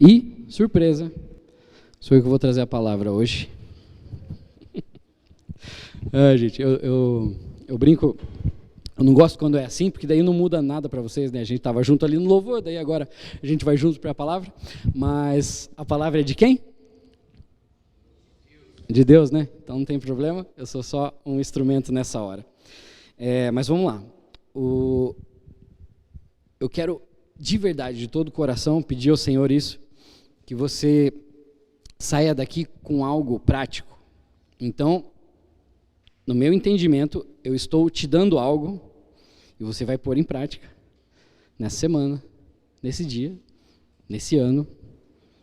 E, surpresa, sou eu que vou trazer a palavra hoje. Gente, eu brinco, eu não gosto quando é assim, porque daí não muda nada para vocês, né? A gente estava junto ali no louvor, daí agora a gente vai junto para a palavra, mas a palavra é de quem? De Deus, né? Então não tem problema, eu sou só um instrumento nessa hora. Mas vamos lá. Eu quero, de verdade, de todo o coração, pedir ao Senhor isso, que você saia daqui com algo prático. Então, no meu entendimento, eu estou te dando algo e você vai pôr em prática nessa semana, nesse dia, nesse ano.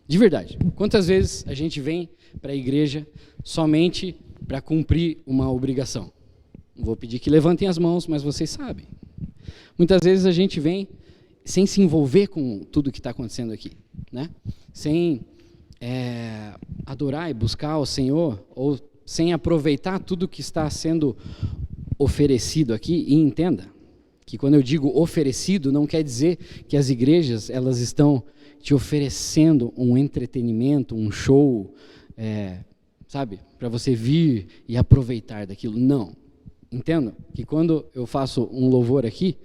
De verdade. Quantas vezes a gente vem para a igreja somente para cumprir uma obrigação? Não vou pedir que levantem as mãos, mas vocês sabem. Muitas vezes a gente vem sem se envolver com tudo que está acontecendo aqui, né? Sem adorar e buscar o Senhor, ou sem aproveitar tudo que está sendo oferecido aqui. E entenda que quando eu digo oferecido, não quer dizer que as igrejas elas estão te oferecendo um entretenimento, um show, sabe, para você vir e aproveitar daquilo. Não. Entendo que quando eu faço um louvor aqui,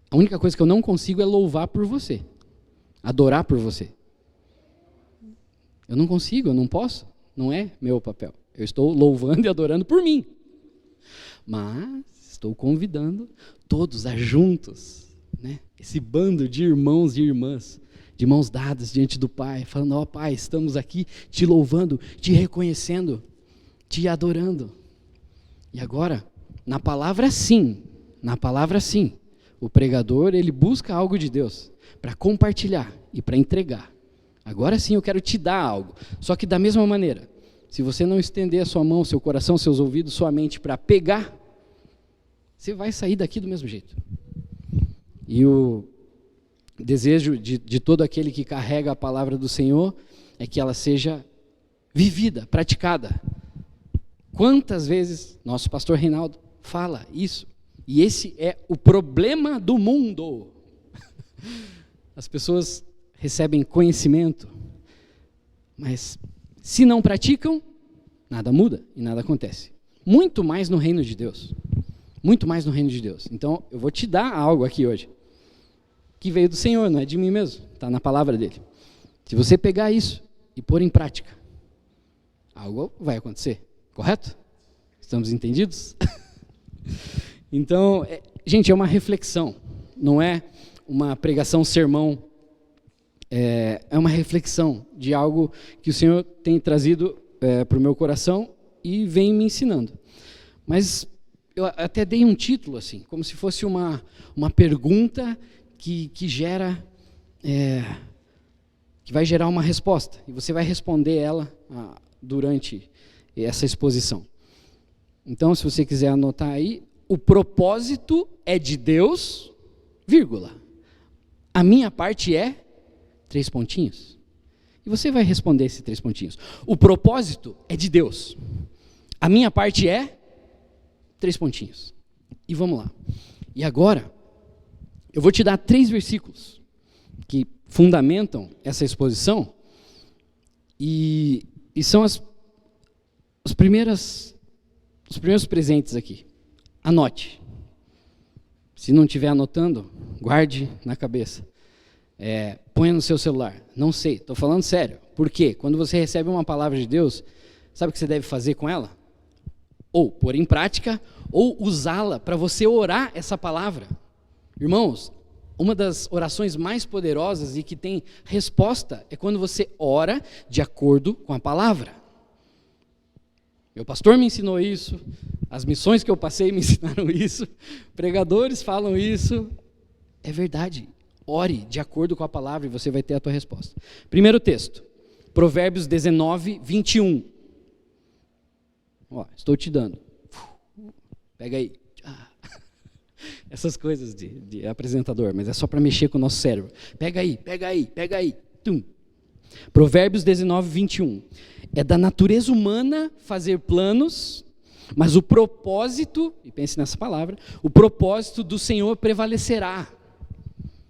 a única coisa que eu não consigo é louvar por você, adorar por você. Eu não consigo, eu não posso, não é meu papel. Eu estou louvando e adorando por mim. Mas estou convidando todos a juntos, né? Esse bando de irmãos e irmãs, de mãos dadas diante do Pai, falando, ó Pai, estamos aqui te louvando, te reconhecendo, te adorando. E agora, na palavra sim, o pregador, ele busca algo de Deus para compartilhar e para entregar. Agora sim eu quero te dar algo, só que da mesma maneira, se você não estender a sua mão, seu coração, seus ouvidos, sua mente para pegar, você vai sair daqui do mesmo jeito. E o desejo de todo aquele que carrega a palavra do Senhor é que ela seja vivida, praticada. Quantas vezes nosso pastor Reinaldo fala isso? E esse é o problema do mundo. As pessoas recebem conhecimento, mas se não praticam, nada muda e nada acontece. Muito mais no reino de Deus. Muito mais no reino de Deus. Então, eu vou te dar algo aqui hoje, que veio do Senhor, não é de mim mesmo, está na palavra dele. Se você pegar isso e pôr em prática, algo vai acontecer, correto? Estamos entendidos? Então, gente, é uma reflexão, não é uma pregação, sermão, é uma reflexão de algo que o Senhor tem trazido para o meu coração e vem me ensinando. Mas eu até dei um título assim, como se fosse uma pergunta que gera, que vai gerar uma resposta, e você vai responder ela durante essa exposição. Então, se você quiser anotar aí, o propósito é de Deus, vírgula. A minha parte é 3 pontinhos. E você vai responder esses 3 pontinhos. O propósito é de Deus. A minha parte é 3 pontinhos. E vamos lá. E agora, eu vou te dar 3 versículos que fundamentam essa exposição e são os primeiros presentes aqui. Anote. Se não estiver anotando, guarde na cabeça. Ponha no seu celular. Não sei, estou falando sério. Por quê? Quando você recebe uma palavra de Deus, sabe o que você deve fazer com ela? Ou pôr em prática, ou usá-la para você orar essa palavra. Irmãos, uma das orações mais poderosas e que tem resposta é quando você ora de acordo com a palavra. Meu pastor me ensinou isso, as missões que eu passei me ensinaram isso, pregadores falam isso. É verdade. Ore de acordo com a palavra e você vai ter a tua resposta. Primeiro texto, Provérbios 19, 21. Estou te dando. Pega aí. Essas coisas de apresentador, mas é só para mexer com o nosso cérebro. Pega aí. Tum. Provérbios 19, 21. É da natureza humana fazer planos, mas o propósito, e pense nessa palavra, o propósito do Senhor prevalecerá.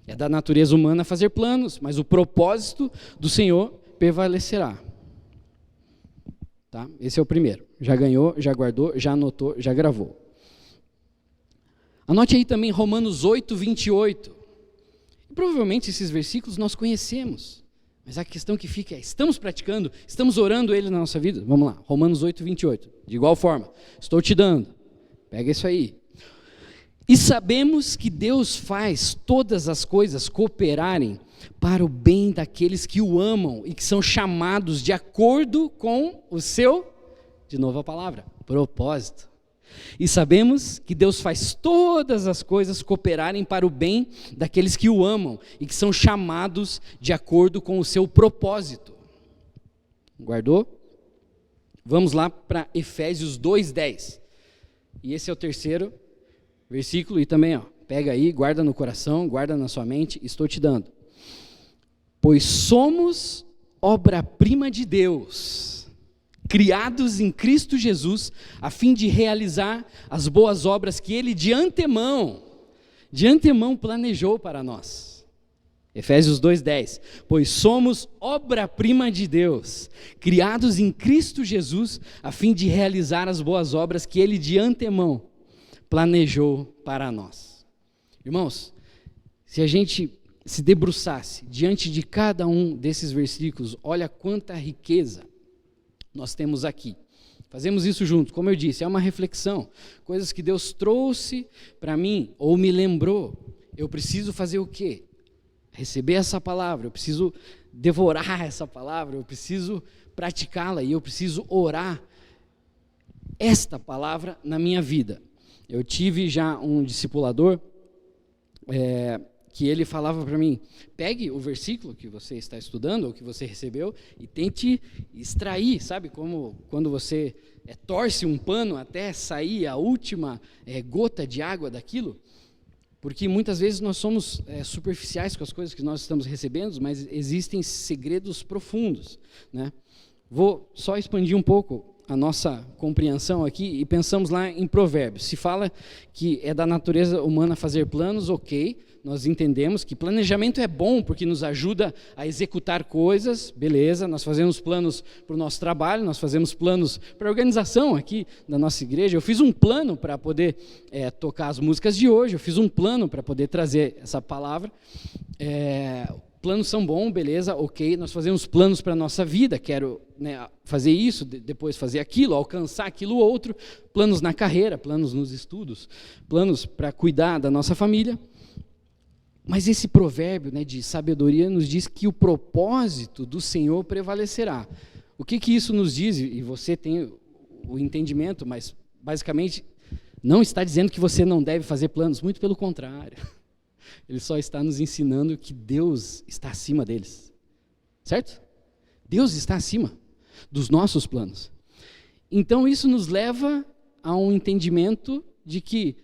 É da natureza humana fazer planos, mas o propósito do Senhor prevalecerá. Tá? Esse é o primeiro. Já ganhou, já guardou, já anotou, já gravou. Anote aí também Romanos 8, 28. E provavelmente esses versículos nós conhecemos. Mas a questão que fica é, estamos praticando, estamos orando ele na nossa vida? Vamos lá, Romanos 8, 28. De igual forma, estou te dando. Pega isso aí. E sabemos que Deus faz todas as coisas cooperarem para o bem daqueles que o amam e que são chamados de acordo com o seu, de novo a palavra, propósito. E sabemos que Deus faz todas as coisas cooperarem para o bem daqueles que o amam e que são chamados de acordo com o seu propósito. Guardou? Vamos lá para Efésios 2:10. E esse é o terceiro versículo e também, pega aí, guarda no coração, guarda na sua mente, estou te dando. Pois somos obra-prima de Deus, criados em Cristo Jesus, a fim de realizar as boas obras que Ele de antemão planejou para nós. Efésios 2:10, pois somos obra-prima de Deus, criados em Cristo Jesus, a fim de realizar as boas obras que Ele de antemão planejou para nós. Irmãos, se a gente se debruçasse diante de cada um desses versículos, olha quanta riqueza nós temos aqui. Fazemos isso juntos, como eu disse, é uma reflexão, coisas que Deus trouxe para mim, ou me lembrou. Eu preciso fazer o quê? Receber essa palavra, eu preciso devorar essa palavra, eu preciso praticá-la e eu preciso orar esta palavra na minha vida. Eu tive já um discipulador que ele falava para mim, pegue o versículo que você está estudando, ou que você recebeu, e tente extrair, sabe, como quando você torce um pano até sair a última gota de água daquilo, porque muitas vezes nós somos superficiais com as coisas que nós estamos recebendo, mas existem segredos profundos, né? Vou só expandir um pouco a nossa compreensão aqui e pensamos lá em Provérbios. Se fala que é da natureza humana fazer planos, ok, nós entendemos que planejamento é bom porque nos ajuda a executar coisas, beleza, nós fazemos planos para o nosso trabalho, nós fazemos planos para a organização aqui da nossa igreja. Eu fiz um plano para poder tocar as músicas de hoje, eu fiz um plano para poder trazer essa palavra. Planos são bons, beleza, ok, nós fazemos planos para a nossa vida, quero fazer isso, depois fazer aquilo, alcançar aquilo outro, planos na carreira, planos nos estudos, planos para cuidar da nossa família. Mas esse provérbio de sabedoria nos diz que o propósito do Senhor prevalecerá. O que isso nos diz? E você tem o entendimento, mas basicamente não está dizendo que você não deve fazer planos, muito pelo contrário. Ele só está nos ensinando que Deus está acima deles, certo? Deus está acima dos nossos planos. Então isso nos leva a um entendimento de que,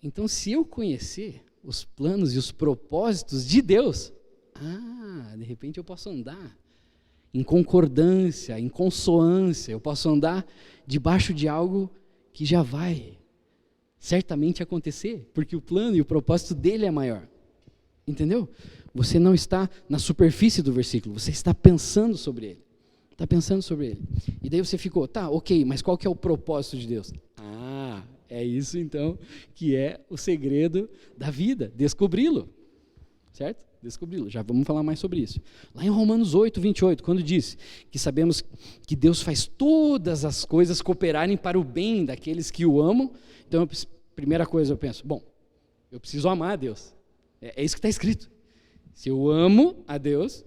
então se eu conhecer os planos e os propósitos de Deus, de repente eu posso andar em concordância, em consoância, eu posso andar debaixo de algo que já vai certamente acontecer, porque o plano e o propósito dele é maior. Entendeu? Você não está na superfície do versículo, você está pensando sobre ele. Está pensando sobre ele. E daí você ficou, ok, mas qual que é o propósito de Deus? É isso então que é o segredo da vida, descobri-lo. Certo? Descobri-lo. Já vamos falar mais sobre isso. Lá em Romanos 8, 28, quando diz que sabemos que Deus faz todas as coisas cooperarem para o bem daqueles que o amam, então, primeira coisa eu penso, eu preciso amar a Deus. É isso que está escrito. Se eu amo a Deus,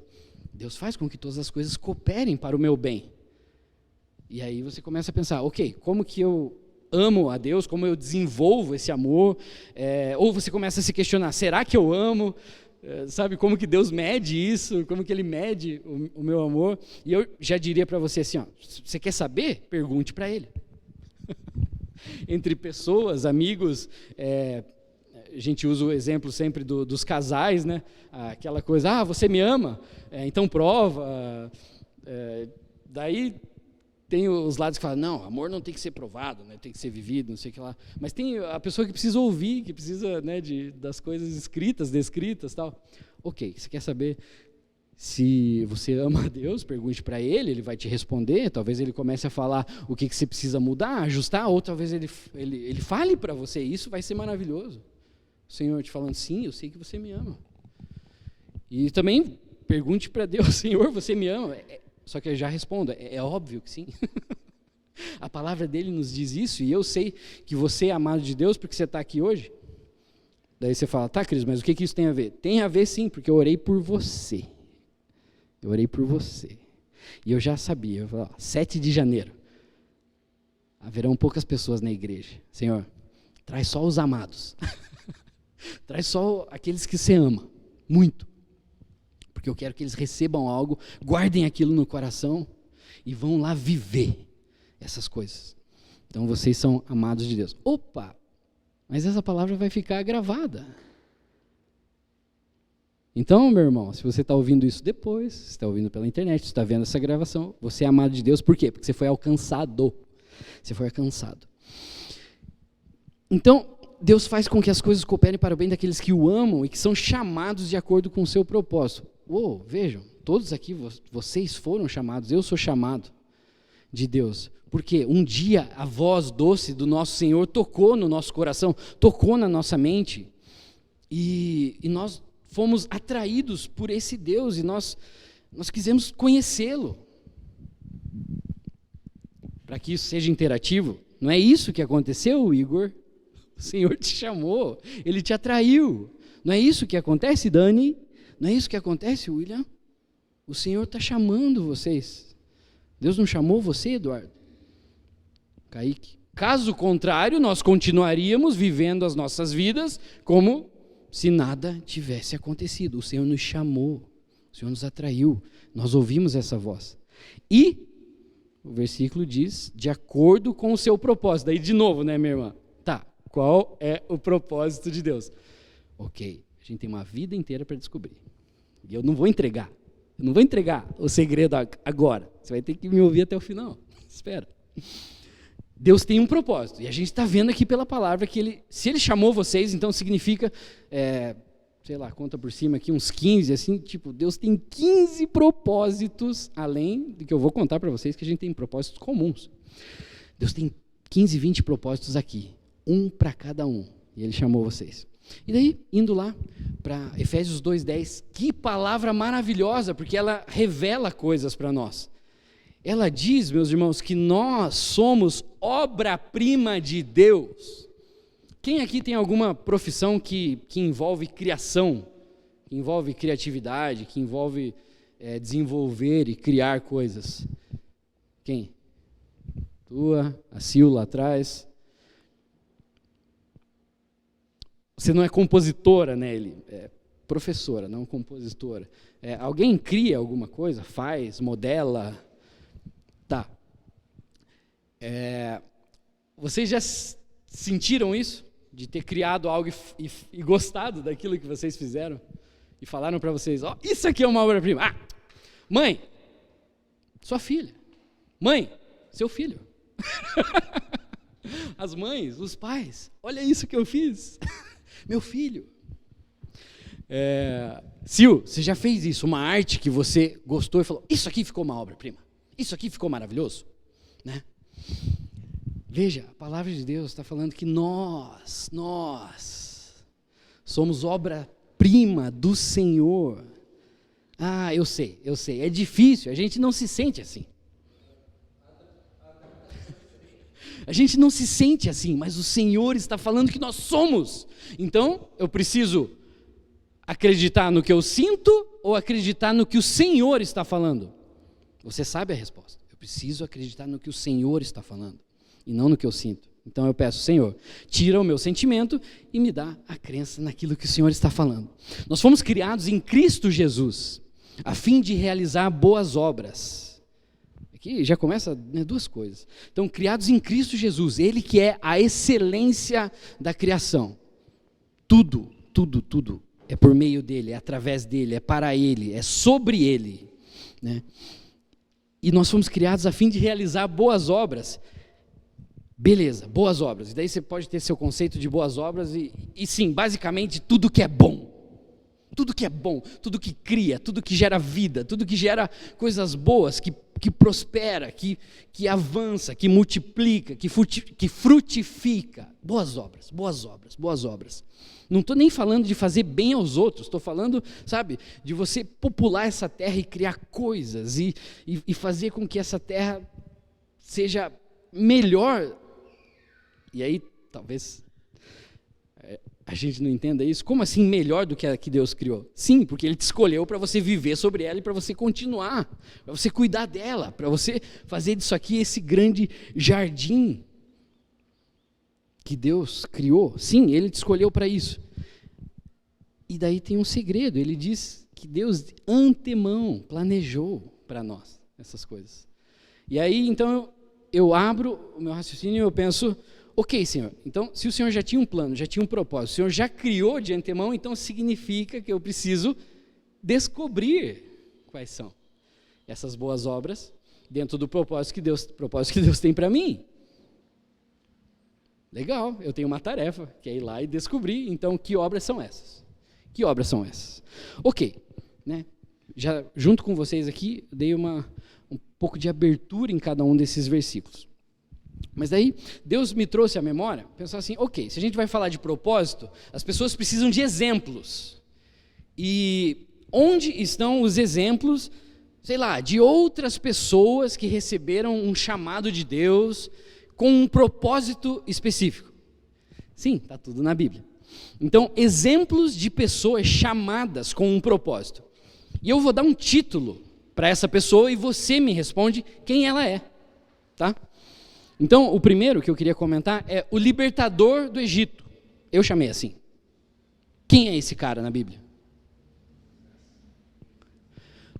Deus faz com que todas as coisas cooperem para o meu bem. E aí você começa a pensar, ok, como que eu amo a Deus, como eu desenvolvo esse amor? Ou você começa a se questionar, será que eu amo? Sabe, como que Deus mede isso? Como que Ele mede o meu amor? E eu já diria para você assim, você quer saber? Pergunte para Ele. Entre pessoas, amigos, a gente usa o exemplo sempre dos casais, né? Aquela coisa, você me ama? Então prova. Daí Tem os lados que falam, não, amor não tem que ser provado, né, tem que ser vivido, não sei o que lá. Mas tem a pessoa que precisa ouvir, que precisa, né, das coisas escritas, descritas, tal. Ok, você quer saber se você ama a Deus? Pergunte para ele vai te responder. Talvez ele comece a falar o que você precisa mudar, ajustar, ou talvez ele fale para você. Isso vai ser maravilhoso. O Senhor te falando, sim, eu sei que você me ama. E também pergunte para Deus, Senhor, você me ama? Só que eu já respondo, é óbvio que sim. A palavra dele nos diz isso, e eu sei que você é amado de Deus porque você está aqui hoje. Daí você fala, tá, Cris, mas o que isso tem a ver? Tem a ver sim, porque eu orei por você. Eu orei por você. E eu já sabia, eu falei, 7 de janeiro, haverão poucas pessoas na igreja. Senhor, traz só os amados. Traz só aqueles que você ama, muito. Porque eu quero que eles recebam algo, guardem aquilo no coração e vão lá viver essas coisas. Então vocês são amados de Deus. Opa, mas essa palavra vai ficar gravada. Então, meu irmão, se você está ouvindo isso depois, se está ouvindo pela internet, se está vendo essa gravação, você é amado de Deus, por quê? Porque você foi alcançado. Você foi alcançado. Então, Deus faz com que as coisas cooperem para o bem daqueles que o amam e que são chamados de acordo com o seu propósito. Vejam, todos aqui, vocês foram chamados, eu sou chamado de Deus. Porque um dia a voz doce do nosso Senhor tocou no nosso coração, tocou na nossa mente, e nós fomos atraídos por esse Deus, e nós quisemos conhecê-lo. Para que isso seja interativo, não é isso que aconteceu, Igor? O Senhor te chamou, Ele te atraiu. Não é isso que acontece, Dani? Não é isso que acontece, William? O Senhor está chamando vocês. Deus não chamou você, Eduardo? Kaique? Caso contrário, nós continuaríamos vivendo as nossas vidas como se nada tivesse acontecido. O Senhor nos chamou, o Senhor nos atraiu, nós ouvimos essa voz. E o versículo diz, de acordo com o seu propósito. Daí de novo, né, minha irmã? Tá, qual é o propósito de Deus? Ok, a gente tem uma vida inteira para descobrir. E eu não vou entregar o segredo agora. Você vai ter que me ouvir até o final. Espera. Deus tem um propósito, e a gente está vendo aqui pela palavra que se Ele chamou vocês, então significa, sei lá, conta por cima aqui, uns 15, assim, tipo, Deus tem 15 propósitos, além do que eu vou contar para vocês, que a gente tem propósitos comuns. Deus tem 15, 20 propósitos aqui, um para cada um, e Ele chamou vocês. E daí, indo lá para Efésios 2:10, que palavra maravilhosa, porque ela revela coisas para nós. Ela diz, meus irmãos, que nós somos obra-prima de Deus. Quem aqui tem alguma profissão que envolve criação, que envolve criatividade, que envolve desenvolver e criar coisas? Quem? Tua, a Sil lá atrás. Você não é compositora, né, Eli? É professora, não compositora. Alguém cria alguma coisa? Faz, modela? Tá. Vocês já sentiram isso? De ter criado algo e gostado daquilo que vocês fizeram? E falaram para vocês, isso aqui é uma obra-prima. Mãe, sua filha. Mãe, seu filho. As mães, os pais, olha isso que eu fiz. Meu filho. Sil, você já fez isso? Uma arte que você gostou e falou, isso aqui ficou uma obra-prima. Isso aqui ficou maravilhoso, né? Veja, a palavra de Deus está falando que nós somos obra-prima do Senhor. Eu sei, é difícil, a gente não se sente assim. A gente não se sente assim, mas o Senhor está falando que nós somos. Então, eu preciso acreditar no que eu sinto ou acreditar no que o Senhor está falando? Você sabe a resposta. Eu preciso acreditar no que o Senhor está falando e não no que eu sinto. Então eu peço, Senhor, tira o meu sentimento e me dá a crença naquilo que o Senhor está falando. Nós fomos criados em Cristo Jesus, a fim de realizar boas obras. Aqui já começa, né, duas coisas. Então, criados em Cristo Jesus, Ele que é a excelência da criação. Tudo é por meio dEle, é através dEle, é para Ele, é sobre Ele, né? E nós fomos criados a fim de realizar boas obras. Beleza, boas obras. E daí você pode ter seu conceito de boas obras e sim, basicamente tudo que é bom. Tudo que é bom, tudo que cria, tudo que gera vida, tudo que gera coisas boas, que prospera, que avança, que multiplica, que frutifica. Boas obras, boas obras, boas obras. Não estou nem falando de fazer bem aos outros, estou falando, sabe, de você popular essa terra e criar coisas e fazer com que essa terra seja melhor. E aí, talvez a gente não entenda isso. Como assim melhor do que a que Deus criou? Sim, porque Ele te escolheu para você viver sobre ela e para você continuar, para você cuidar dela, para você fazer disso aqui esse grande jardim que Deus criou. Sim, Ele te escolheu para isso. E daí tem um segredo, Ele diz que Deus de antemão planejou para nós essas coisas. E aí, então, eu abro o meu raciocínio e eu penso, ok, Senhor, então, se o Senhor já tinha um plano, já tinha um propósito, o Senhor já criou de antemão, então significa que eu preciso descobrir quais são essas boas obras dentro do propósito que Deus tem para mim. Legal, eu tenho uma tarefa, que é ir lá e descobrir, então, que obras são essas? Que obras são essas? Ok, né? Já junto com vocês aqui, dei um pouco de abertura em cada um desses versículos. Mas daí, Deus me trouxe à memória, pensar assim, ok, se a gente vai falar de propósito, as pessoas precisam de exemplos. E onde estão os exemplos, sei lá, de outras pessoas que receberam um chamado de Deus com um propósito específico? Sim, está tudo na Bíblia. Então, exemplos de pessoas chamadas com um propósito. E eu vou dar um título para essa pessoa e você me responde quem ela é, tá? Então, o primeiro que eu queria comentar é o libertador do Egito. Eu chamei assim. Quem é esse cara na Bíblia?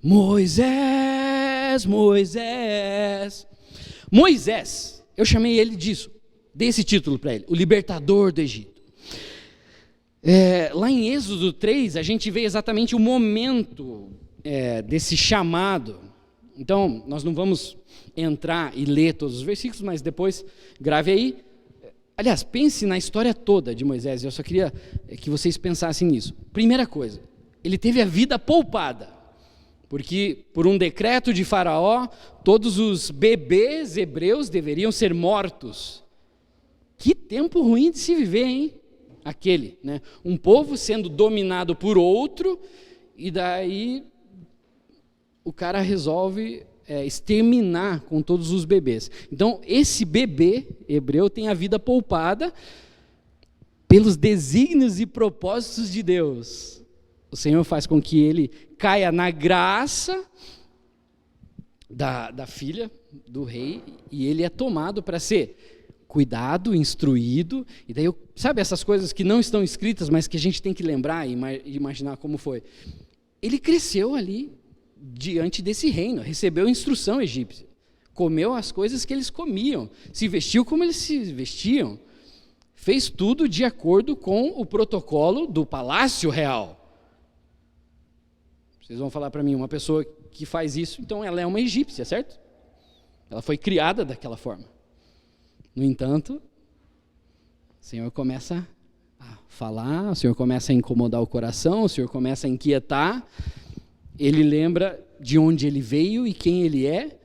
Moisés, Moisés. Moisés, eu chamei ele disso, dei esse título para ele, o libertador do Egito. Lá em Êxodo 3, a gente vê exatamente o momento desse chamado. Então, nós não vamos entrar e ler todos os versículos, mas depois grave aí. Aliás, pense na história toda de Moisés, eu só queria que vocês pensassem nisso. Primeira coisa, ele teve a vida poupada, porque por um decreto de Faraó, todos os bebês hebreus deveriam ser mortos. Que tempo ruim de se viver, hein? Aquele, né? Um povo sendo dominado por outro, e daí o cara resolve exterminar com todos os bebês. Então, esse bebê hebreu tem a vida poupada pelos desígnios e propósitos de Deus. O Senhor faz com que ele caia na graça da filha do rei, e ele é tomado para ser cuidado, instruído, e daí, sabe essas coisas que não estão escritas, mas que a gente tem que lembrar e imaginar como foi. Ele cresceu ali, diante desse reino, recebeu instrução egípcia, comeu as coisas que eles comiam, se vestiu como eles se vestiam, fez tudo de acordo com o protocolo do palácio real. Vocês vão falar para mim, uma pessoa que faz isso, então ela é uma egípcia, certo? Ela foi criada daquela forma. No entanto, o Senhor começa a falar, o Senhor começa a incomodar o coração, o Senhor começa a inquietar, ele lembra de onde ele veio e quem ele é,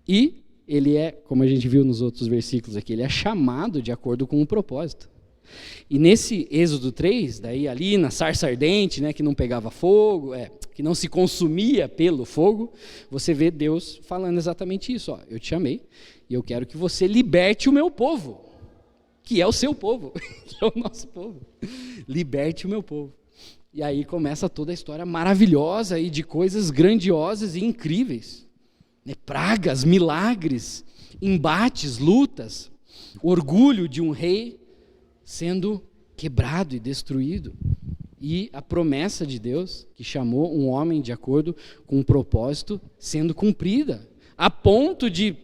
e ele é, como a gente viu nos outros versículos aqui, ele é chamado de acordo com o propósito. E nesse Êxodo 3, daí ali na sarça ardente, né, que não pegava fogo, que não se consumia pelo fogo, você vê Deus falando exatamente isso, ó, eu te chamei, e eu quero que você liberte o meu povo, que é o seu povo, que é o nosso povo. Liberte o meu povo. E aí começa toda a história maravilhosa aí de coisas grandiosas e incríveis. Né? Pragas, milagres, embates, lutas, orgulho de um rei sendo quebrado e destruído. E a promessa de Deus, que chamou um homem de acordo com um propósito, sendo cumprida. A ponto de,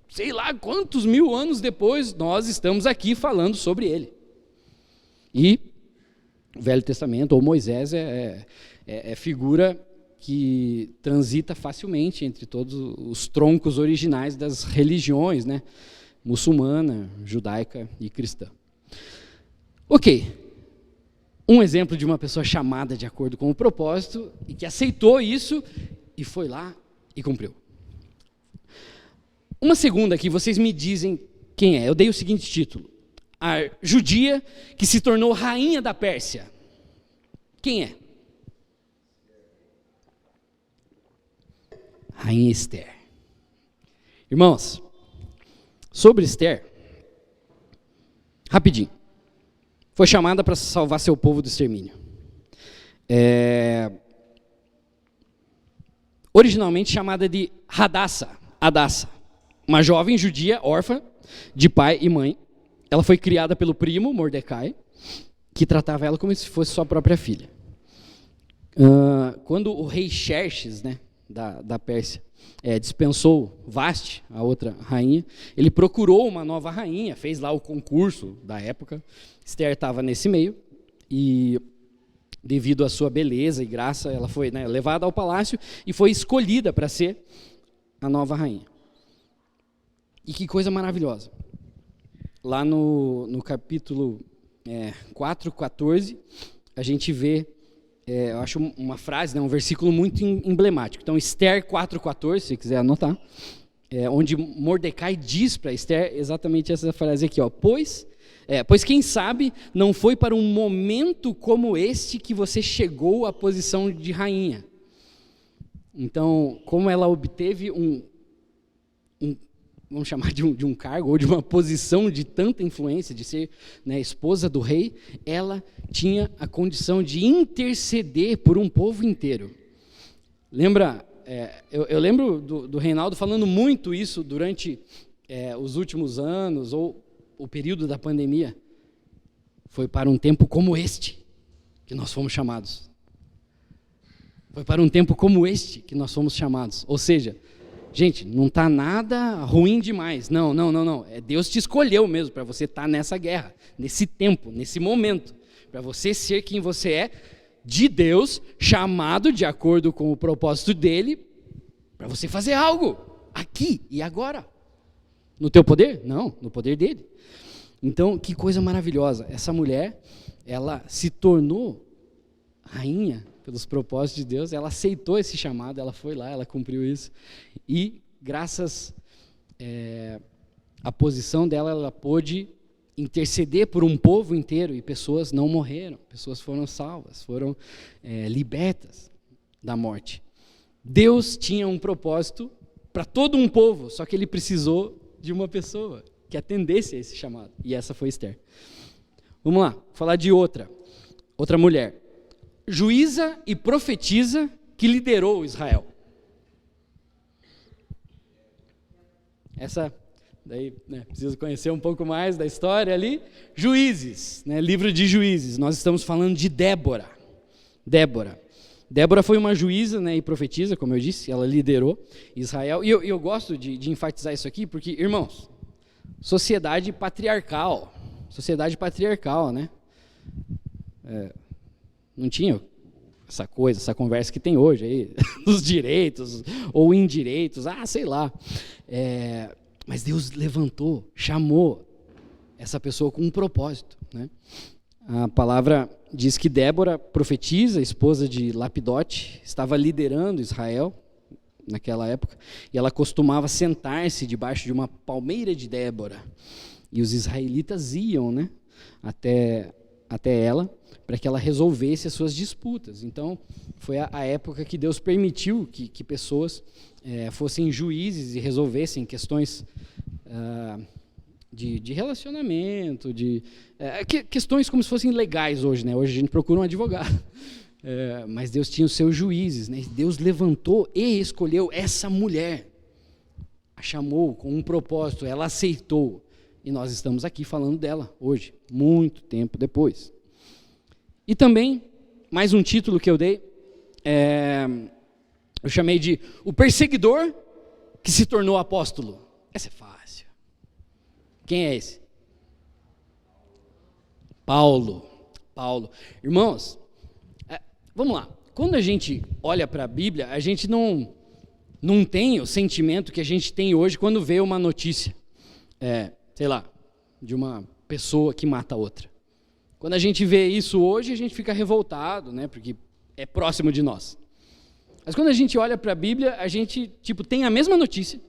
sei lá quantos mil anos depois, nós estamos aqui falando sobre ele. E o Velho Testamento, ou Moisés, é figura que transita facilmente entre todos os troncos originais das religiões, né? Muçulmana, judaica e cristã. Ok, um exemplo de uma pessoa chamada de acordo com o propósito e que aceitou isso e foi lá e cumpriu. Uma segunda que vocês me dizem quem é. Eu dei o seguinte título: a judia que se tornou rainha da Pérsia. Quem é? Rainha Esther. Irmãos, sobre Esther, rapidinho. Foi chamada para salvar seu povo do extermínio. Originalmente chamada de Hadassa, uma jovem judia órfã de pai e mãe. Ela foi criada pelo primo, Mordecai, que tratava ela como se fosse sua própria filha. Quando o rei Xerxes, né, da Pérsia, dispensou Vasti, a outra rainha, ele procurou uma nova rainha, fez lá o concurso da época. Esther estava nesse meio e, devido à sua beleza e graça, ela foi, né, levada ao palácio e foi escolhida para ser a nova rainha. E que coisa maravilhosa. Lá no capítulo 4:14, a gente vê, eu acho uma frase, né, um versículo muito emblemático. Então, Esther 4:14, se quiser anotar, onde Mordecai diz para Esther exatamente essa frase aqui, ó: pois quem sabe não foi para um momento como este que você chegou à posição de rainha. Então, como ela obteve vamos chamar de um cargo, ou de uma posição de tanta influência, de ser, né, esposa do rei, ela tinha a condição de interceder por um povo inteiro. Lembra, eu lembro do Reinaldo falando muito isso durante os últimos anos, ou o período da pandemia. Foi para um tempo como este que nós fomos chamados. Foi para um tempo como este que nós fomos chamados. Ou seja, gente, não está nada ruim demais. Não. Deus te escolheu mesmo para você estar nessa guerra, nesse tempo, nesse momento. Para você ser quem você é, de Deus, chamado de acordo com o propósito dele, para você fazer algo, aqui e agora. No teu poder? Não, no poder dele. Então, que coisa maravilhosa. Essa mulher, ela se tornou rainha pelos propósitos de Deus, ela aceitou esse chamado, ela foi lá, ela cumpriu isso, e graças à posição dela, ela pôde interceder por um povo inteiro, e pessoas não morreram, pessoas foram salvas, foram libertas da morte. Deus tinha um propósito para todo um povo, só que ele precisou de uma pessoa que atendesse a esse chamado, e essa foi Esther. Vamos lá, falar de outra mulher, juíza e profetisa que liderou Israel. Essa, daí, né, preciso conhecer um pouco mais da história ali. Juízes, né, livro de Juízes, nós estamos falando de Débora. Débora foi uma juíza, né, e profetisa, como eu disse, ela liderou Israel. E eu gosto de enfatizar isso aqui, porque, irmãos, sociedade patriarcal, né? Não tinha essa conversa que tem hoje aí, dos direitos ou indireitos, sei lá. Mas Deus levantou, chamou essa pessoa com um propósito, né? A palavra diz que Débora, profetisa, esposa de Lapidote, estava liderando Israel naquela época, e ela costumava sentar-se debaixo de uma palmeira de Débora, e os israelitas iam, né, até ela, para que ela resolvesse as suas disputas. Então, foi a época que Deus permitiu que pessoas fossem juízes e resolvessem questões de relacionamento, questões como se fossem legais hoje, né? Hoje a gente procura um advogado. Mas Deus tinha os seus juízes, né? Deus levantou e escolheu essa mulher, a chamou com um propósito, ela aceitou, e nós estamos aqui falando dela hoje, muito tempo depois. E também, mais um título que eu dei, eu chamei de o perseguidor que se tornou apóstolo. Essa é fácil. Quem é esse? Paulo. Irmãos, vamos lá. quando a gente olha para a Bíblia, a gente não tem o sentimento que a gente tem hoje quando vê uma notícia, sei lá, de uma pessoa que mata outra. Quando a gente vê isso hoje, a gente fica revoltado, né, porque é próximo de nós. Mas quando a gente olha para a Bíblia, a gente tem a mesma notícia,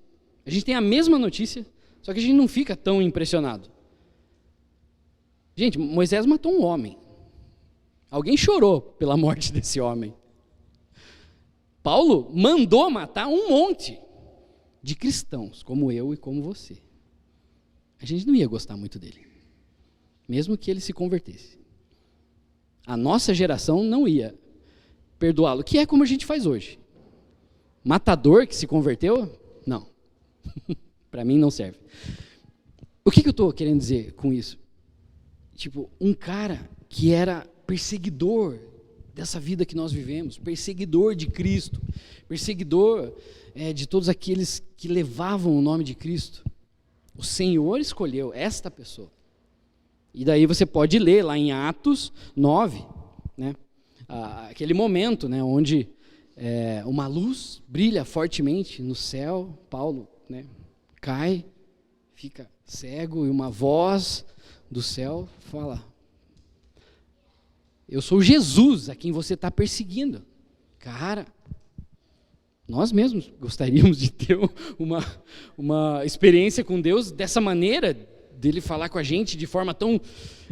só que a gente não fica tão impressionado. Gente, Moisés matou um homem. Alguém chorou pela morte desse homem. Paulo mandou matar um monte de cristãos, como eu e como você. A gente não ia gostar muito dele, mesmo que ele se convertesse. A nossa geração não ia perdoá-lo, que é como a gente faz hoje. Matador que se converteu? Não. Para mim não serve. O que eu estou querendo dizer com isso? Um cara que era perseguidor dessa vida que nós vivemos, perseguidor de Cristo, perseguidor de todos aqueles que levavam o nome de Cristo. O Senhor escolheu esta pessoa. E daí você pode ler lá em Atos 9, né, aquele momento, né, onde uma luz brilha fortemente no céu, Paulo, né, cai, fica cego, e uma voz do céu fala: eu sou Jesus a quem você está perseguindo. Cara, nós mesmos gostaríamos de ter uma experiência com Deus dessa maneira, dele falar com a gente de forma tão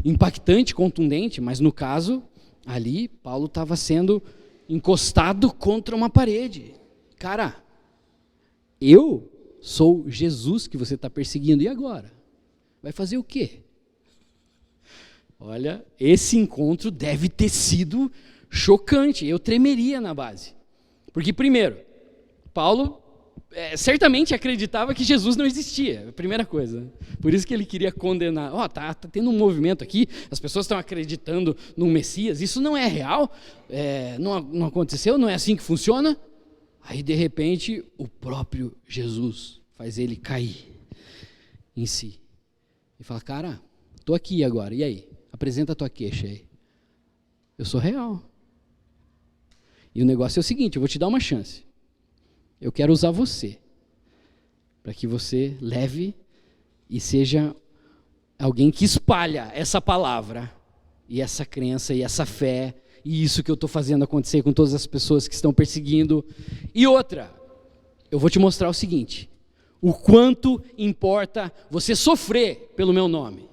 impactante, contundente, mas no caso, ali, Paulo estava sendo encostado contra uma parede. Cara, eu sou Jesus que você está perseguindo, e agora? Vai fazer o quê? Olha, esse encontro deve ter sido chocante, eu tremeria na base. Porque, primeiro, Paulo certamente acreditava que Jesus não existia, a primeira coisa. Por isso que ele queria condenar. Tá tendo um movimento aqui, as pessoas estão acreditando no Messias, isso não é real, não aconteceu, não é assim que funciona. Aí, de repente, o próprio Jesus faz ele cair em si. E fala: cara, estou aqui agora, e aí? Apresenta a tua queixa aí. Eu sou real. E o negócio é o seguinte: eu vou te dar uma chance. Eu quero usar você, para que você leve e seja alguém que espalha essa palavra, e essa crença, e essa fé, e isso que eu estou fazendo acontecer com todas as pessoas que estão perseguindo. E outra, eu vou te mostrar o seguinte: o quanto importa você sofrer pelo meu nome.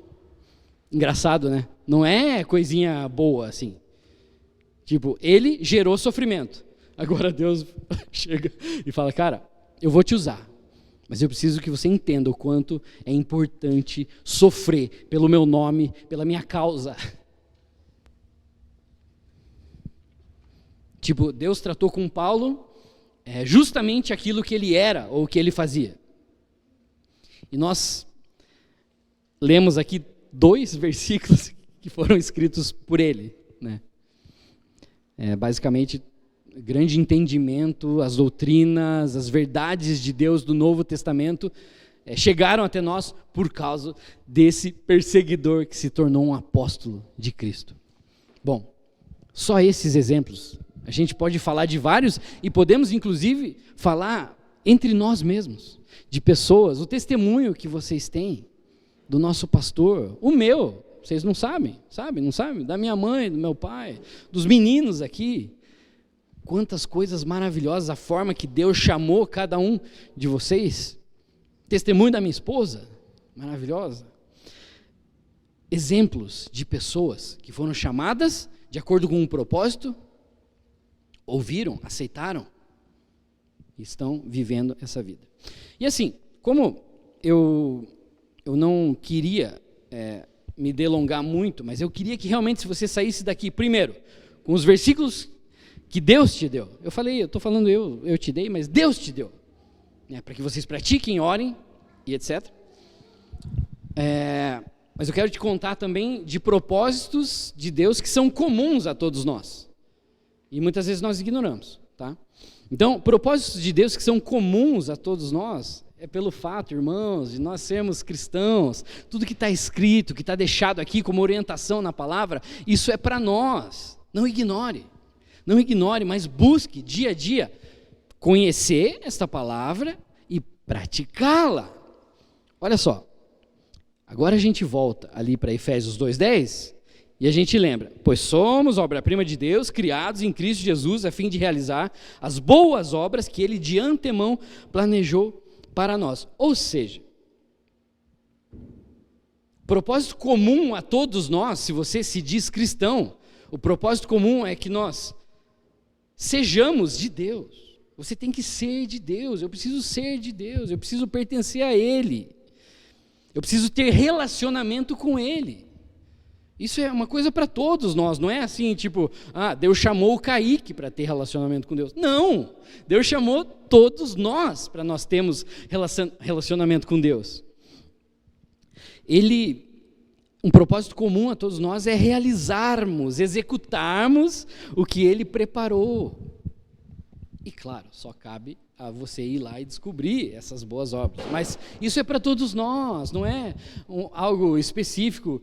Engraçado, né? Não é coisinha boa assim. Ele gerou sofrimento. Agora Deus chega e fala: cara, eu vou te usar, mas eu preciso que você entenda o quanto é importante sofrer pelo meu nome, pela minha causa. Deus tratou com Paulo justamente aquilo que ele era ou que ele fazia. E nós lemos aqui 2 versículos que foram escritos por ele, né? Basicamente, grande entendimento, as doutrinas, as verdades de Deus do Novo Testamento chegaram até nós por causa desse perseguidor que se tornou um apóstolo de Cristo. Bom, só esses exemplos. A gente pode falar de vários e podemos inclusive falar entre nós mesmos, de pessoas, o testemunho que vocês têm do nosso pastor, o meu, vocês não sabem, não sabem? Da minha mãe, do meu pai, dos meninos aqui. Quantas coisas maravilhosas, a forma que Deus chamou cada um de vocês. Testemunho da minha esposa, maravilhosa. Exemplos de pessoas que foram chamadas de acordo com um propósito, ouviram, aceitaram e estão vivendo essa vida. E assim, como eu não queria me delongar muito, mas eu queria que realmente se você saísse daqui, primeiro, com os versículos que Deus te deu. Eu estou falando eu te dei, mas Deus te deu. Para que vocês pratiquem, orem e etc. Mas eu quero te contar também de propósitos de Deus que são comuns a todos nós. E muitas vezes nós ignoramos, tá? Então, propósitos de Deus que são comuns a todos nós, é pelo fato, irmãos, de nós sermos cristãos. Tudo que está escrito, que está deixado aqui como orientação na palavra, isso é para nós. Não ignore. Não ignore, mas busque dia a dia conhecer esta palavra e praticá-la. Olha só, agora a gente volta ali para Efésios 2:10 e a gente lembra: pois somos obra-prima de Deus, criados em Cristo Jesus, a fim de realizar as boas obras que Ele de antemão planejou para nós. Ou seja, propósito comum a todos nós, se você se diz cristão, o propósito comum é que nós sejamos de Deus. Você tem que ser de Deus, eu preciso ser de Deus, eu preciso pertencer a Ele, eu preciso ter relacionamento com Ele. Isso é uma coisa para todos nós, não é assim, tipo, Deus chamou o Kaique para ter relacionamento com Deus. Não, Deus chamou todos nós para nós termos relacionamento com Deus. Um propósito comum a todos nós é realizarmos, executarmos o que Ele preparou. E claro, só cabe a você ir lá e descobrir essas boas obras. Mas isso é para todos nós, não é algo específico,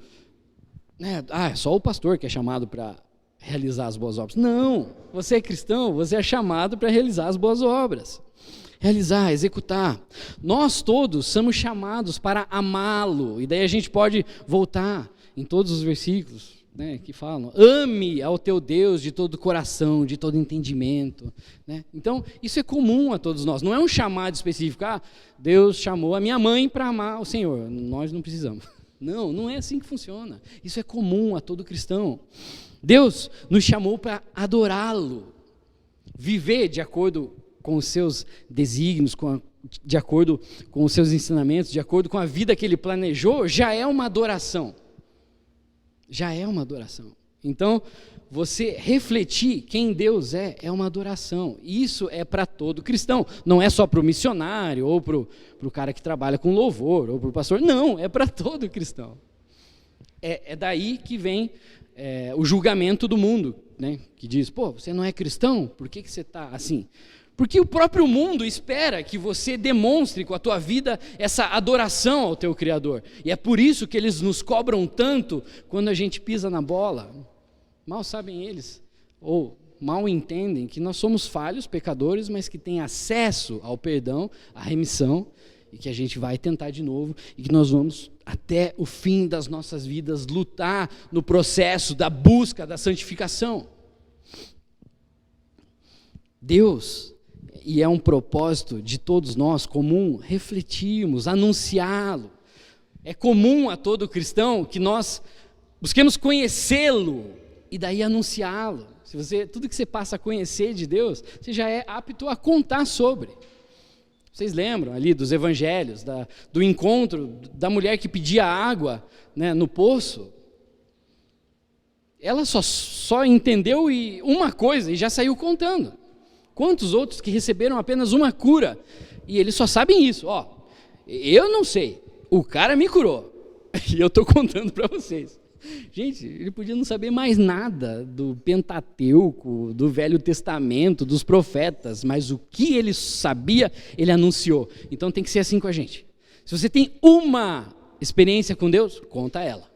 né? É só o pastor que é chamado para realizar as boas obras. Não, você é cristão, você é chamado para realizar as boas obras. Realizar, executar. Nós todos somos chamados para amá-lo. E daí a gente pode voltar em todos os versículos, né, que falam: ame ao teu Deus de todo o coração, de todo entendimento, né? Então, isso é comum a todos nós. Não é um chamado específico. Deus chamou a minha mãe para amar o Senhor. Nós não precisamos. Não, não é assim que funciona. Isso é comum a todo cristão. Deus nos chamou para adorá-lo, viver de acordo com os seus desígnios, de acordo com os seus ensinamentos, de acordo com a vida que Ele planejou, já é uma adoração. Já é uma adoração. Então, você refletir quem Deus é uma adoração. Isso é para todo cristão. Não é só para o missionário, ou para o cara que trabalha com louvor, ou para o pastor. Não, é para todo cristão. É daí que vem o julgamento do mundo, né? Que diz: você não é cristão? Por que você está assim? Porque o próprio mundo espera que você demonstre com a tua vida essa adoração ao teu Criador. E é por isso que eles nos cobram tanto quando a gente pisa na bola. Mal sabem eles, ou mal entendem, que nós somos falhos, pecadores, mas que têm acesso ao perdão, à remissão, e que a gente vai tentar de novo, e que nós vamos, até o fim das nossas vidas, lutar no processo da busca da santificação. Deus... E é um propósito de todos nós comum refletirmos, anunciá-lo. É comum a todo cristão que nós busquemos conhecê-lo e daí anunciá-lo. Tudo que você passa a conhecer de Deus, você já é apto a contar sobre. Vocês lembram ali dos evangelhos, do encontro da mulher que pedia água, né, no poço? Ela só entendeu uma coisa e já saiu contando. Quantos outros que receberam apenas uma cura, e eles só sabem isso: eu não sei, o cara me curou, e eu estou contando para vocês. Gente, ele podia não saber mais nada do Pentateuco, do Velho Testamento, dos profetas, mas o que ele sabia, ele anunciou. Então tem que ser assim com a gente. Se você tem uma experiência com Deus, conta ela.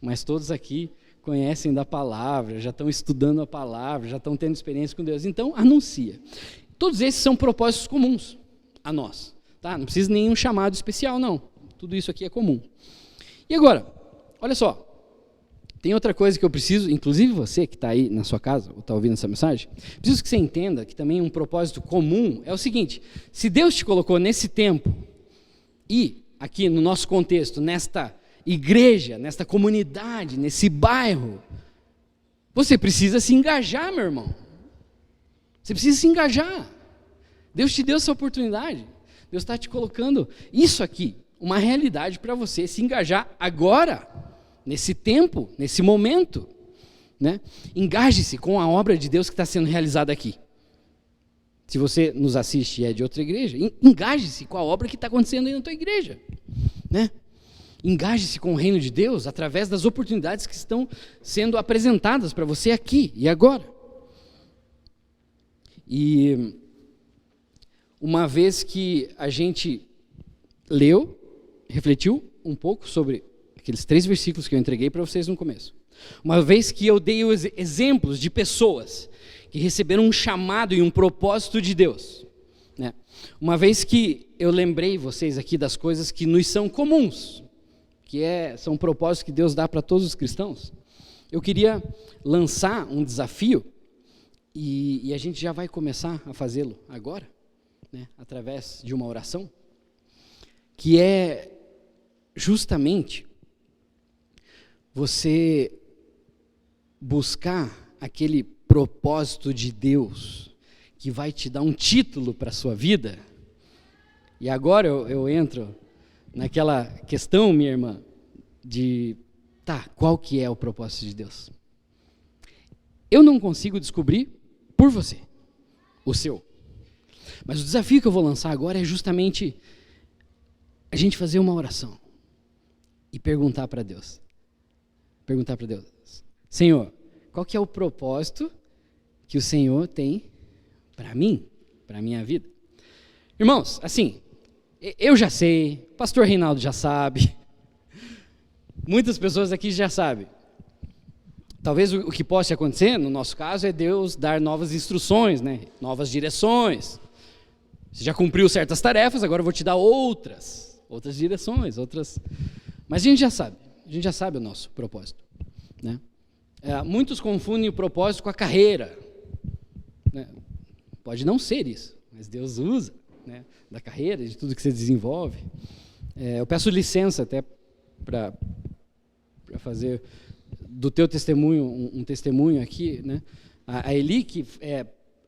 Mas todos aqui conhecem da palavra, já estão estudando a palavra, já estão tendo experiência com Deus, então anuncia. Todos esses são propósitos comuns a nós, tá? Não precisa de nenhum chamado especial, não. Tudo isso aqui é comum. E agora, olha só, tem outra coisa que eu preciso, inclusive você que está aí na sua casa, ou está ouvindo essa mensagem, preciso que você entenda que também um propósito comum é o seguinte: se Deus te colocou nesse tempo, e aqui no nosso contexto, nesta igreja, nesta comunidade, nesse bairro, você precisa se engajar, meu irmão. Você precisa se engajar. Deus te deu essa oportunidade. Deus está te colocando isso aqui, uma realidade para você se engajar agora, nesse tempo, nesse momento, né? Engaje-se com a obra de Deus que está sendo realizada aqui. Se você nos assiste e é de outra igreja, engaje-se com a obra que está acontecendo aí na tua igreja, né? Engaje-se com o reino de Deus através das oportunidades que estão sendo apresentadas para você aqui e agora. E uma vez que a gente leu, refletiu um pouco sobre aqueles 3 versículos que eu entreguei para vocês no começo, Uma vez que eu dei os exemplos de pessoas que receberam um chamado e um propósito de Deus, né? Uma vez que eu lembrei vocês aqui das coisas que nos são comuns, que são propósitos que Deus dá para todos os cristãos, eu queria lançar um desafio, e a gente já vai começar a fazê-lo agora, né, através de uma oração, que é justamente você buscar aquele propósito de Deus que vai te dar um título para a sua vida. E agora eu entro naquela questão, minha irmã, de, qual que é o propósito de Deus? Eu não consigo descobrir por você o seu. Mas o desafio que eu vou lançar agora é justamente a gente fazer uma oração e perguntar para Deus. Perguntar para Deus: Senhor, qual que é o propósito que o Senhor tem para mim, para a minha vida? Irmãos, assim, eu já sei, o pastor Reinaldo já sabe, muitas pessoas aqui já sabem. Talvez o que possa acontecer, no nosso caso, é Deus dar novas instruções, né? Novas direções. Você já cumpriu certas tarefas, agora eu vou te dar outras direções, Mas a gente já sabe o nosso propósito, né? Muitos confundem o propósito com a carreira, né? Pode não ser isso, mas Deus usa, né, da carreira, de tudo que você desenvolve. Eu peço licença até para fazer do teu testemunho um testemunho aqui, né? A Eli,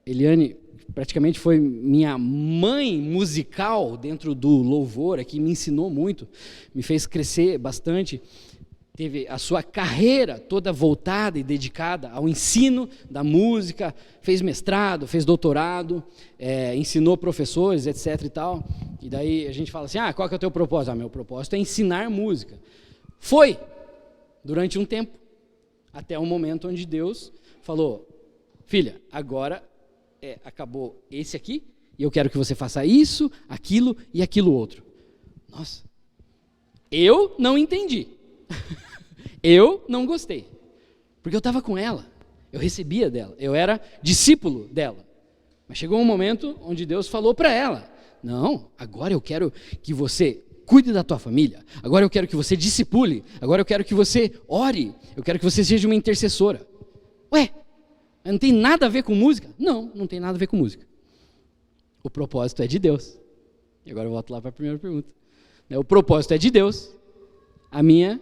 Eliane, praticamente foi minha mãe musical dentro do louvor aqui, me ensinou muito, me fez crescer bastante. Teve a sua carreira toda voltada e dedicada ao ensino da música, fez mestrado, fez doutorado, ensinou professores, etc. e tal. E daí a gente fala assim, qual que é o teu propósito? Meu propósito é ensinar música. Foi, durante um tempo, até um momento onde Deus falou, filha, agora acabou esse aqui, e eu quero que você faça isso, aquilo e aquilo outro. Nossa, eu não entendi. Eu não gostei, porque eu estava com ela, eu recebia dela, eu era discípulo dela. Mas chegou um momento onde Deus falou para ela, não, agora eu quero que você cuide da tua família, agora eu quero que você discipule, agora eu quero que você ore, eu quero que você seja uma intercessora. Ué, não tem nada a ver com música? Não tem nada a ver com música. O propósito é de Deus. E agora eu volto lá para a primeira pergunta. O propósito é de Deus, a minha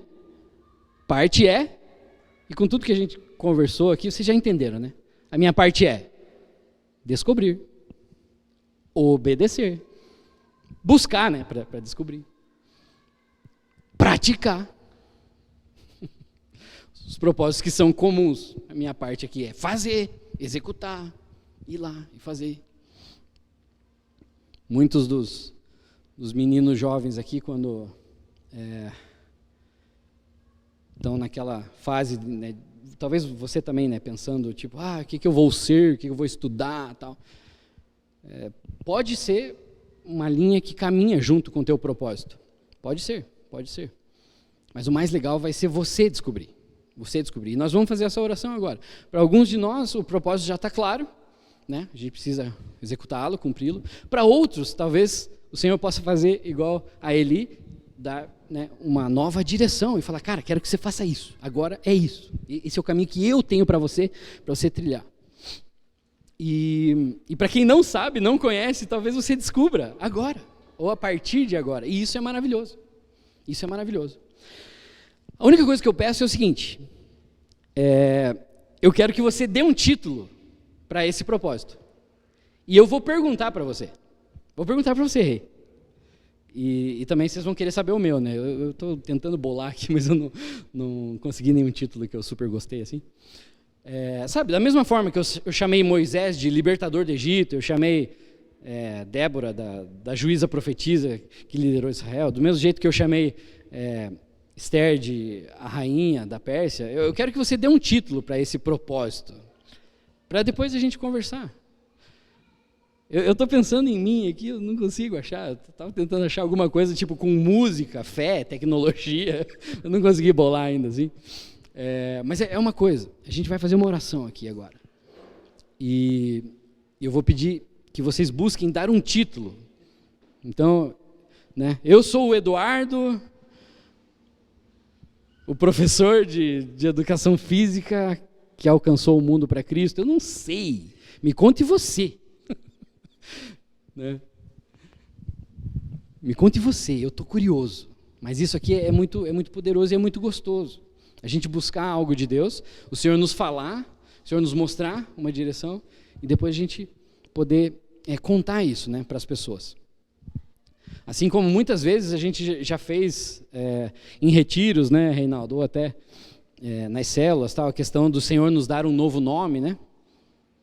parte e com tudo que a gente conversou aqui, vocês já entenderam, né? A minha parte é descobrir, obedecer, buscar, né, para descobrir, praticar. Os propósitos que são comuns, a minha parte aqui é fazer, executar, ir lá e fazer. Muitos dos meninos jovens aqui, quando estão naquela fase, né, talvez você também, né, pensando, tipo, o que eu vou ser, o que eu vou estudar, tal. Pode ser uma linha que caminha junto com o teu propósito. Pode ser. Mas o mais legal vai ser você descobrir. E nós vamos fazer essa oração agora. Para alguns de nós, o propósito já está claro, né? A gente precisa executá-lo, cumpri-lo. Para outros, talvez o Senhor possa fazer igual a Eli, dar, né, uma nova direção e falar, cara, quero que você faça isso, agora é isso. Esse é o caminho que eu tenho para você trilhar. E para quem não sabe, não conhece, talvez você descubra agora, ou a partir de agora. E isso é maravilhoso. A única coisa que eu peço é o seguinte, eu quero que você dê um título para esse propósito. E eu vou perguntar para você. Rei. E também vocês vão querer saber o meu, né? Eu estou tentando bolar aqui, mas eu não consegui nenhum título que eu super gostei, assim. Sabe, da mesma forma que eu chamei Moisés de libertador do Egito, eu chamei Débora da juíza profetisa que liderou Israel, do mesmo jeito que eu chamei Esther de a rainha da Pérsia, eu quero que você dê um título para esse propósito, para depois a gente conversar. Eu estou pensando em mim aqui, eu não consigo achar, estava tentando achar alguma coisa tipo com música, fé, tecnologia, eu não consegui bolar ainda assim. Mas é uma coisa, a gente vai fazer uma oração aqui agora. E eu vou pedir que vocês busquem dar um título. Então, né, eu sou o Eduardo, o professor de educação física que alcançou o mundo para Cristo. Eu não sei, me conte você. Né? Me conte você, eu estou curioso. Mas isso aqui é muito poderoso e é muito gostoso. A gente buscar algo de Deus, o Senhor nos falar, o Senhor nos mostrar uma direção, e depois a gente poder contar isso, né, para as pessoas. Assim como muitas vezes a gente já fez em retiros, né, Reinaldo, ou até nas células, tal, a questão do Senhor nos dar um novo nome, né?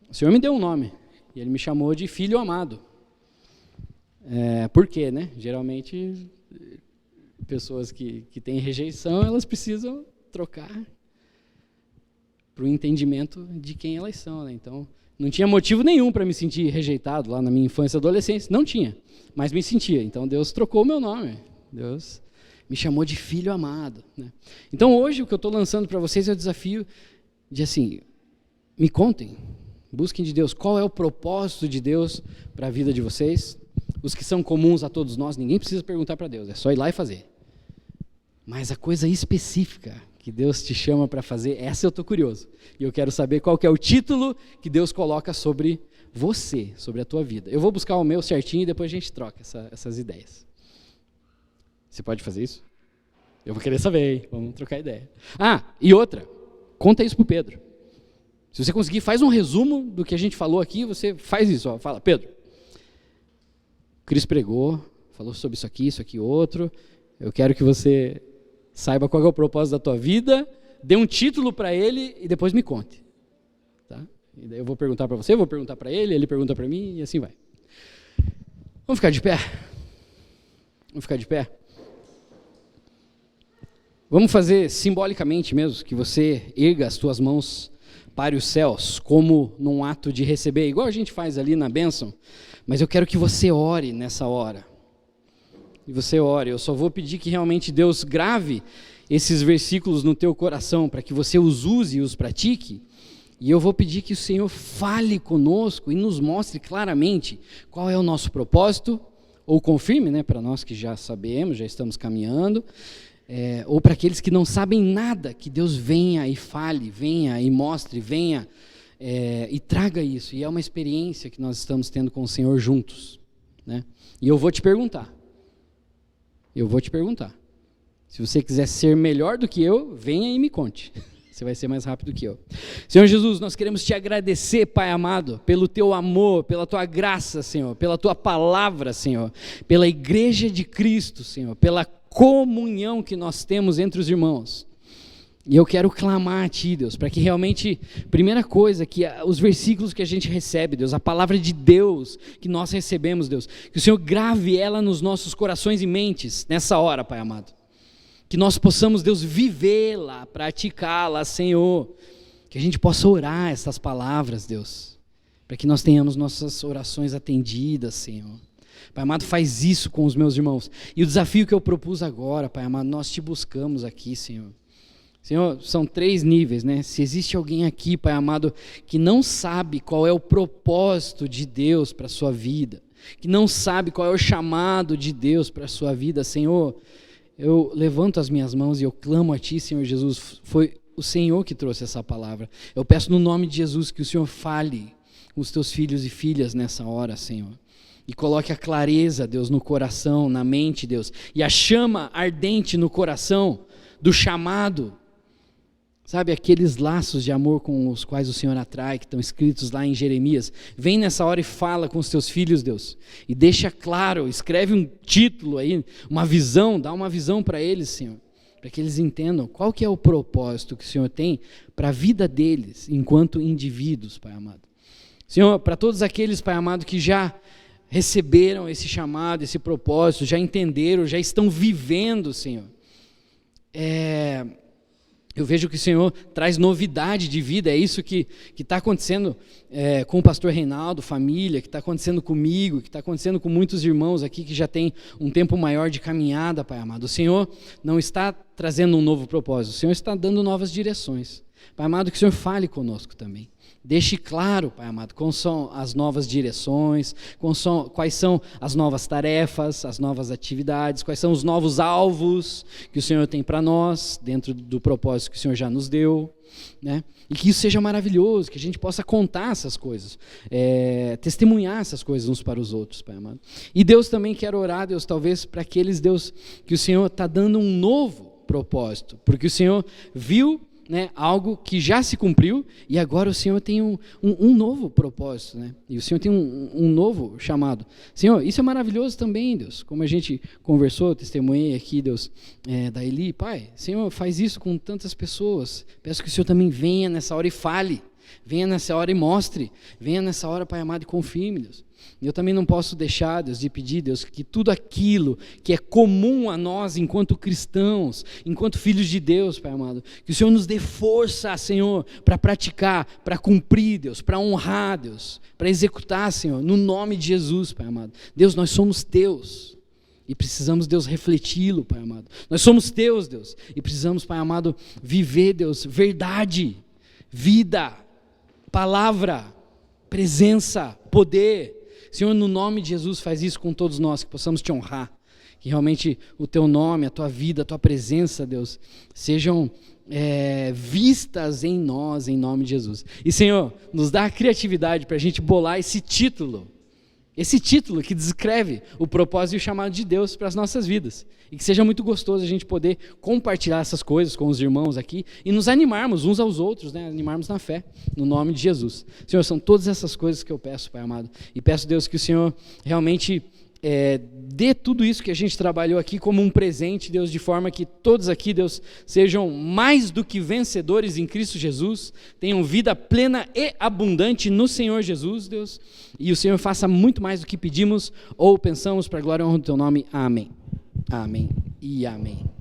O Senhor me deu um nome, e Ele me chamou de Filho Amado. Por quê, né? Geralmente, pessoas que têm rejeição, elas precisam trocar para o entendimento de quem elas são, né? Então, não tinha motivo nenhum para me sentir rejeitado lá na minha infância e adolescência, não tinha, mas me sentia. Então, Deus trocou o meu nome, Deus me chamou de Filho Amado, né? Então, hoje, o que eu estou lançando para vocês é o desafio de, assim, me contem, busquem de Deus, qual é o propósito de Deus para a vida de vocês, os que são comuns a todos nós, ninguém precisa perguntar para Deus, é só ir lá e fazer. Mas a coisa específica que Deus te chama para fazer, essa eu estou curioso. E eu quero saber qual que é o título que Deus coloca sobre você, sobre a tua vida. Eu vou buscar o meu certinho e depois a gente troca essas ideias. Você pode fazer isso? Eu vou querer saber, hein? Vamos trocar ideia. E outra, conta isso para o Pedro. Se você conseguir, faz um resumo do que a gente falou aqui, você faz isso. Ó, fala, Pedro, Cris pregou, falou sobre isso aqui, outro. Eu quero que você saiba qual é o propósito da tua vida, dê um título para ele e depois me conte. Tá? E daí eu vou perguntar para você, vou perguntar para ele pergunta para mim e assim vai. Vamos ficar de pé? Vamos ficar de pé? Vamos fazer simbolicamente mesmo, que você erga as tuas mãos para os céus, como num ato de receber, igual a gente faz ali na bênção, mas eu quero que você ore nessa hora. E você ore, eu só vou pedir que realmente Deus grave esses versículos no teu coração, para que você os use e os pratique, e eu vou pedir que o Senhor fale conosco e nos mostre claramente qual é o nosso propósito, ou confirme, né, para nós que já sabemos, já estamos caminhando, ou para aqueles que não sabem nada, que Deus venha e fale, venha e mostre, venha e traga isso, e é uma experiência que nós estamos tendo com o Senhor juntos, né? E eu vou te perguntar, se você quiser ser melhor do que eu, venha e me conte, você vai ser mais rápido que eu. Senhor Jesus, nós queremos te agradecer, Pai amado, pelo teu amor, pela tua graça, Senhor, pela tua palavra, Senhor, pela igreja de Cristo, Senhor, pela comunhão que nós temos entre os irmãos. E eu quero clamar a Ti, Deus, para que realmente, primeira coisa, que os versículos que a gente recebe, Deus, a palavra de Deus que nós recebemos, Deus, que o Senhor grave ela nos nossos corações e mentes, nessa hora, Pai amado. Que nós possamos, Deus, vivê-la, praticá-la, Senhor. Que a gente possa orar essas palavras, Deus, para que nós tenhamos nossas orações atendidas, Senhor. Pai amado, faz isso com os meus irmãos. E o desafio que eu propus agora, Pai amado, nós te buscamos aqui, Senhor. Senhor, são 3 níveis, né? Se existe alguém aqui, Pai amado, que não sabe qual é o propósito de Deus para a sua vida, que não sabe qual é o chamado de Deus para a sua vida, Senhor, eu levanto as minhas mãos e eu clamo a Ti, Senhor Jesus, foi o Senhor que trouxe essa palavra. Eu peço no nome de Jesus que o Senhor fale com os Teus filhos e filhas nessa hora, Senhor. E coloque a clareza, Deus, no coração, na mente, Deus, e a chama ardente no coração do chamado. Sabe, aqueles laços de amor com os quais o Senhor atrai, que estão escritos lá em Jeremias. Vem nessa hora e fala com os teus filhos, Deus. E deixa claro, escreve um título aí, uma visão, dá uma visão para eles, Senhor. Para que eles entendam qual que é o propósito que o Senhor tem para a vida deles, enquanto indivíduos, Pai amado. Senhor, para todos aqueles, Pai amado, que já receberam esse chamado, esse propósito, já entenderam, já estão vivendo, Senhor. Eu vejo que o Senhor traz novidade de vida, é isso que está acontecendo com o pastor Reinaldo, família, que está acontecendo comigo, que está acontecendo com muitos irmãos aqui que já tem um tempo maior de caminhada, Pai amado. O Senhor não está trazendo um novo propósito, o Senhor está dando novas direções. Pai amado, que o Senhor fale conosco também. Deixe claro, Pai amado, quais são as novas direções, quais são as novas tarefas, as novas atividades, quais são os novos alvos que o Senhor tem para nós, dentro do propósito que o Senhor já nos deu, né? E que isso seja maravilhoso, que a gente possa contar essas coisas, testemunhar essas coisas uns para os outros, Pai amado. E Deus também quer orar, Deus, talvez para aqueles, Deus, que o Senhor está dando um novo propósito, porque o Senhor viu, né, algo que já se cumpriu e agora o Senhor tem um novo propósito, né? E o Senhor tem um novo chamado. Senhor, isso é maravilhoso também, Deus, como a gente conversou, testemunhei aqui, Deus, da Eli. Pai, Senhor, faz isso com tantas pessoas, peço que o Senhor também venha nessa hora e fale, venha nessa hora e mostre, venha nessa hora, Pai amado, e confirme, Deus. Eu também não posso deixar, Deus, de pedir, Deus, que tudo aquilo que é comum a nós enquanto cristãos, enquanto filhos de Deus, Pai amado, que o Senhor nos dê força, Senhor, para praticar, para cumprir, Deus, para honrar, Deus, para executar, Senhor, no nome de Jesus, Pai amado. Deus, nós somos Teus e precisamos, Deus, refleti-lo, Pai amado. Nós somos Teus, Deus, e precisamos, Pai amado, viver, Deus, verdade, vida, palavra, presença, poder. Senhor, no nome de Jesus, faz isso com todos nós, que possamos Te honrar, que realmente o Teu nome, a Tua vida, a Tua presença, Deus, sejam vistas em nós, em nome de Jesus. E Senhor, nos dá a criatividade para a gente bolar esse título que descreve o propósito e o chamado de Deus para as nossas vidas, e que seja muito gostoso a gente poder compartilhar essas coisas com os irmãos aqui, e nos animarmos uns aos outros, né? Animarmos na fé, no nome de Jesus. Senhor, são todas essas coisas que eu peço, Pai amado, e peço, Deus, que o Senhor realmente dê tudo isso que a gente trabalhou aqui como um presente, Deus, de forma que todos aqui, Deus, sejam mais do que vencedores em Cristo Jesus, tenham vida plena e abundante no Senhor Jesus, Deus, e o Senhor faça muito mais do que pedimos ou pensamos, para a glória e honra do Teu nome. Amém. Amém e amém.